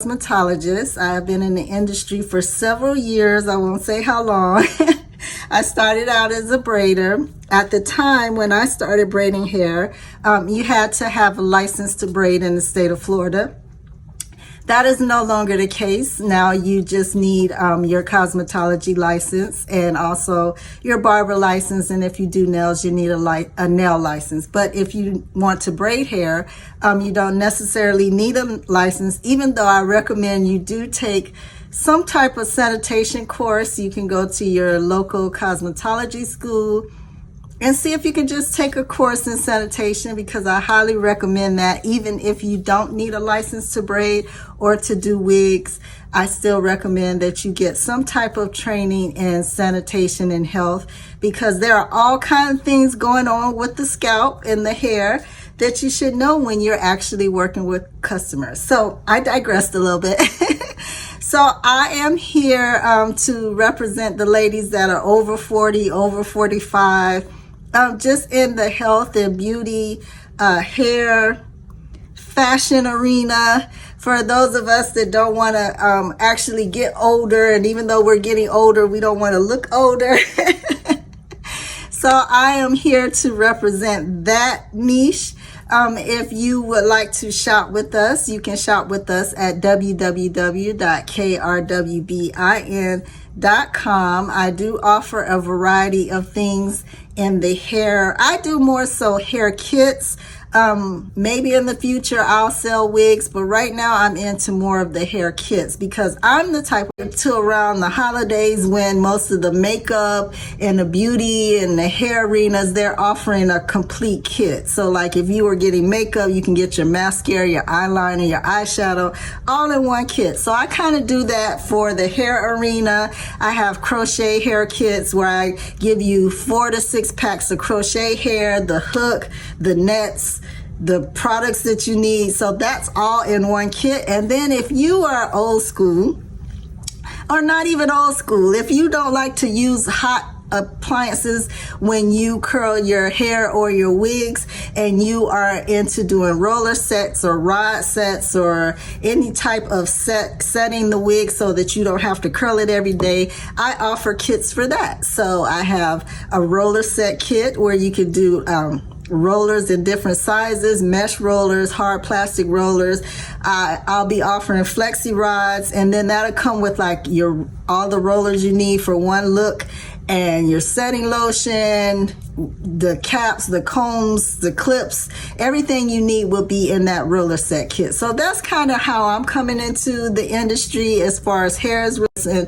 Cosmetologist. I have been in the industry for several years. I won't say how long. I started out as a braider. At the time when I started braiding hair, you had to have a license to braid in the state of Florida. That is no longer the case. Now you just need your cosmetology license and also your barber license. And if you do nails, you need a nail license. But if you want to braid hair, you don't necessarily need a license, even though I recommend you do take some type of sanitation course. You can go to your local cosmetology school and see if you can just take a course in sanitation, because I highly recommend that. Even if you don't need a license to braid or to do wigs, I still recommend that you get some type of training in sanitation and health, because there are all kinds of things going on with the scalp and the hair that you should know when you're actually working with customers. So I digressed a little bit. So I am here to represent the ladies that are over 40, over 45, just in the health and beauty, hair, fashion arena. For those of us that don't want to actually get older, and even though we're getting older, we don't want to look older. So I am here to represent that niche. If you would like to shop with us, you can shop with us at www.KRWBIN.com. I do offer a variety of things in the hair. I do more so hair kits. Maybe in the future I'll sell wigs, but right now I'm into more of the hair kits, because I'm the type to around the holidays when most of the makeup and the beauty and the hair arenas, they're offering a complete kit. So like if you were getting makeup, you can get your mascara, your eyeliner, your eyeshadow, all in one kit. So I kind of do that for the hair arena. I have crochet hair kits where I give you 4 to 6 packs of crochet hair, the hook, the nets, the products that you need. So that's all in one kit. And then if you are old school, or not even old school, if you don't like to use hot appliances when you curl your hair or your wigs, and you are into doing roller sets or rod sets or any type of setting the wig so that you don't have to curl it every day, I offer kits for that. So I have a roller set kit where you can do rollers in different sizes, mesh rollers, hard plastic rollers. I'll be offering flexi rods, and then that'll come with like all the rollers you need for one look, and your setting lotion, the caps, the combs, the clips, everything you need will be in that roller set kit. So that's kind of how I'm coming into the industry as far as hair is concerned.